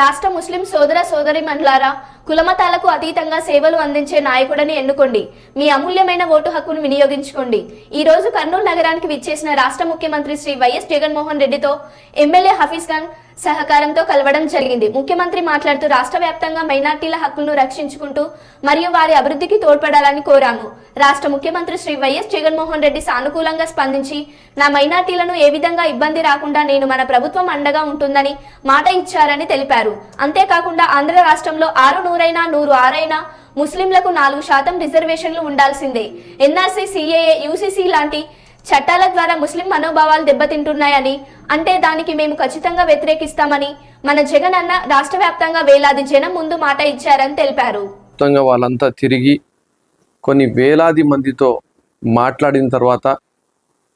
రాష్ట్ర ముస్లిం సోదర సోదరీమణులారా, కులమతాలకు అతీతంగా సేవలు అందించే నాయకుడిని ఎన్నుకోండి. మీ అమూల్యమైన ఓటు హక్కును వినియోగించుకోండి. ఈ రోజు కర్నూలు నగరానికి విచ్చేసిన రాష్ట్ర ముఖ్యమంత్రి శ్రీ వైఎస్ జగన్మోహన్ రెడ్డితో ఎమ్మెల్యే హఫీజ్ ఖాన్ సహకారంతో కలవడం జరిగింది. ముఖ్యమంత్రి మాట్లాడుతూ రాష్ట్ర వ్యాప్తంగా మైనార్టీల హక్కులను రక్షించుకుంటూ మరియు వారి అభివృద్ధికి తోడ్పడాలని కోరాము. రాష్ట్ర ముఖ్యమంత్రి శ్రీ వైఎస్ జగన్మోహన్ రెడ్డి సానుకూలంగా స్పందించి నా మైనార్టీలను ఏ విధంగా ఇబ్బంది రాకుండా నేను మన ప్రభుత్వం అండగా ఉంటుందని మాట ఇచ్చారని తెలిపారు. అంతేకాకుండా ఆంధ్ర రాష్ట్రంలో 6 ముస్లింలకు 4% రిజర్వేషన్లు ఉండాల్సిందే. ఎన్ఆర్సీ, సిఏఏ, యూసీసీ లాంటి చట్టాల ద్వారా ముస్లిం మనోభావాలు దెబ్బతింటున్నాయని, అంటే దానికి మేము ఖచ్చితంగా వ్యతిరేకిస్తామని మన జగన్ అన్న రాష్ట్ర వ్యాప్తంగా వేలాది జనం ముందు మాట ఇచ్చారని తెలిపారు. వాళ్ళంతా తిరిగి కొన్ని వేలాది మందితో మాట్లాడిన తర్వాత,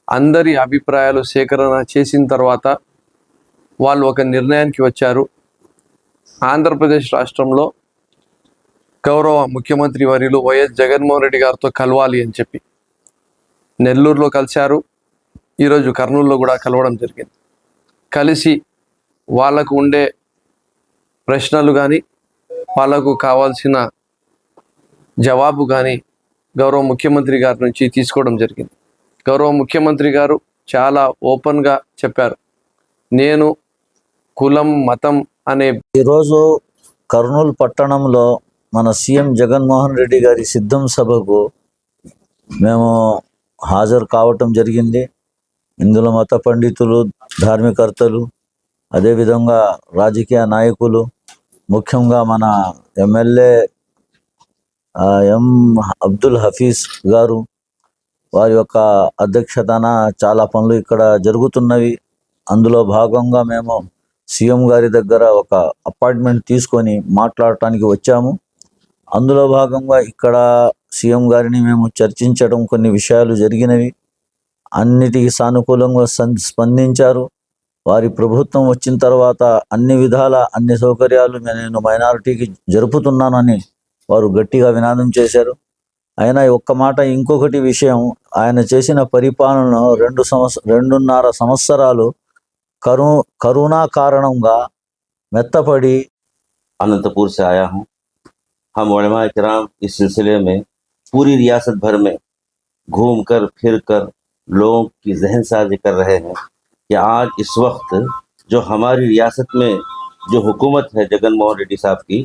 అందరి అభిప్రాయాలు సేకరణ చేసిన తర్వాత వాళ్ళు ఒక నిర్ణయానికి వచ్చారు. ఆంధ్రప్రదేశ్ రాష్ట్రంలో గౌరవ ముఖ్యమంత్రి వర్యులు వైఎస్ జగన్మోహన్ రెడ్డి గారితో కలవాలి అని చెప్పి నెల్లూరులో కలిశారు. ఈరోజు కర్నూలులో కూడా కలవడం జరిగింది. కలిసి వాళ్ళకు ఉండే ప్రశ్నలు కానీ, వాళ్ళకు కావాల్సిన జవాబు కానీ గౌరవ ముఖ్యమంత్రి గారి నుంచి తీసుకోవడం జరిగింది. గౌరవ ముఖ్యమంత్రి గారు చాలా ఓపెన్గా చెప్పారు, నేను కులం మతం అనే. ఈరోజు కర్నూలు పట్టణంలో మన సీఎం జగన్మోహన్ రెడ్డి గారి సిద్ధం సభకు మేము హాజరు కావటం జరిగింది. ఇందులో మత పండితులు, ధార్మికర్తలు, అదేవిధంగా రాజకీయ నాయకులు, ముఖ్యంగా మన ఎమ్మెల్యే ఎం అబ్దుల్ హఫీజ్ గారు, వారి యొక్క అధ్యక్షతన చాలా పనులు ఇక్కడ జరుగుతున్నవి. అందులో భాగంగా మేము సీఎం గారి దగ్గర ఒక అపాయింట్మెంట్ తీసుకొని మాట్లాడటానికి వచ్చాము. అందులో భాగంగా ఇక్కడ సీఎం గారిని మేము చర్చించడం, కొన్ని విషయాలు జరిగినవి, అన్నిటికీ సానుకూలంగా స్పందించారు. వారి ప్రభుత్వం వచ్చిన తర్వాత అన్ని విధాల అన్ని సౌకర్యాలు నేను మైనారిటీకి జరుపుతున్నానని వారు గట్టిగా వినాదం చేశారు. అయినా ఒక్క మాట, ఇంకొకటి విషయం, ఆయన చేసిన పరిపాలన 2.5 సంవత్సరాలు కరోనా కారణంగా మెత్తపడి. अनंतपुर से आया हूँ। हम उलमा किराम इस सिलसिले में पूरी रियासत भर में घूम कर फिर कर लोगों की जहन साजी कर रहे हैं कि आज इस वक्त जो हमारी रियासत में जो हुकूमत है जगन मोहन रेड्डी साहब की,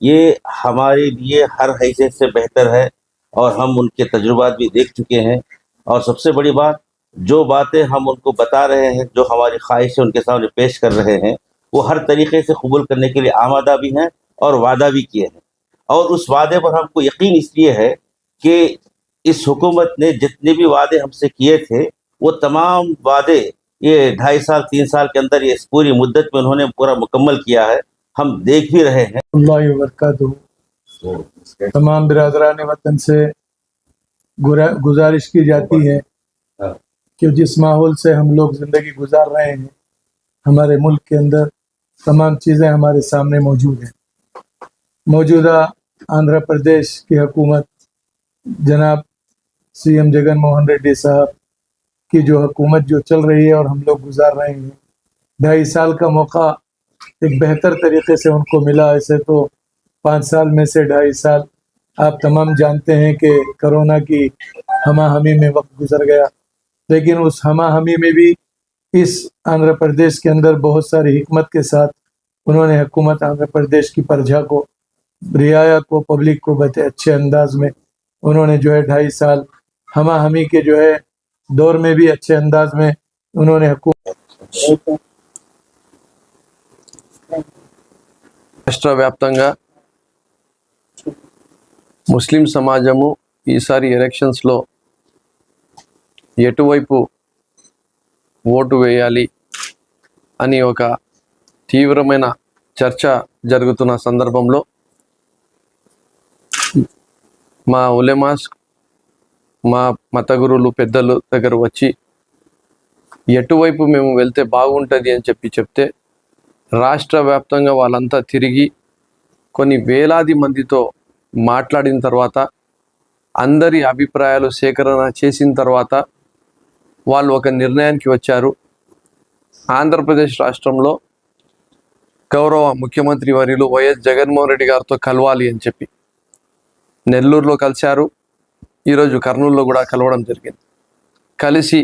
ये हमारे लिए हर हैसियत से बेहतर है और हम उनके तजुर्बात भी देख चुके हैं। और सबसे बड़ी बात, जो बातें हम उनको बता रहे हैं, जो हमारी ख्वाहिशें उनके सामने पेश कर रहे हैं, वो हर तरीके से कबूल करने के लिए आमादा भी हैं और वादा भी किए हैं। और उस वादे पर हमको यकीन इसलिए है कि इस हुकूमत ने जितने भी वादे हमसे किए थे, वो तमाम वादे ये 2.5 साल 3 साल के अंदर ये इस पूरी मुद्दत में उन्होंने पूरा मुकम्मल किया है। हम देख भी रहे हैं। अल्लाह वबरकातुहू। तमाम बिरादरान वतन से गुजारिश की जाती है कि जिस माहौल से हम लोग ज़िंदगी गुजार रहे हैं, हमारे मुल्क के अंदर तमाम चीज़ें हमारे सामने मौजूद हैं। मौजूदा आंध्र प्रदेश की हुकूमत जनाब सीएम जगन मोहन रेड्डी साहब की जो हुकूमत जो चल रही है और हम लोग गुजार रहे हैं, 2.5 साल का मौका एक बेहतर तरीके से उनको मिला। ऐसे तो 5 साल में से 2.5 साल आप तमाम जानते हैं कि कोरोना की हमाहमी में वक्त गुजर गया, लेकिन उस हमाहमी में भी इस आंध्र प्रदेश के अंदर बहुत सारी हिकमत के साथ उन्होंने हुकूमत आंध्र प्रदेश की प्रजा को, रियाया को, पब्लिक को बड़े अच्छे अंदाज में उन्होंने जो है 2.5 साल हमाहमी के जो है दौर में भी अच्छे अंदाज में उन्होंने రాష్ట్ర వ్యాప్తంగా ముస్లిం సమాజము ఈసారి ఎలక్షన్స్లో ఎటువైపు ఓటు వేయాలి అని ఒక తీవ్రమైన చర్చ జరుగుతున్న సందర్భంలో మా ఉలెమాస్, మా మత గురువులు, పెద్దలు దగ్గర వచ్చి ఎటువైపు మేము వెళ్తే బాగుంటుంది అని చెప్తే రాష్ట్ర వ్యాప్తంగా వాళ్ళంతా తిరిగి కొన్ని వేలాది మందితో మాట్లాడిన తర్వాత, అందరి అభిప్రాయాలు సేకరణ చేసిన తర్వాత వాళ్ళు ఒక నిర్ణయానికి వచ్చారు. ఆంధ్రప్రదేశ్ రాష్ట్రంలో గౌరవ ముఖ్యమంత్రి వర్యులు వైఎస్ జగన్మోహన్ రెడ్డి గారితో కలవాలి అని చెప్పి నెల్లూరులో కలిశారు. ఈరోజు కర్నూలులో కూడా కలవడం జరిగింది. కలిసి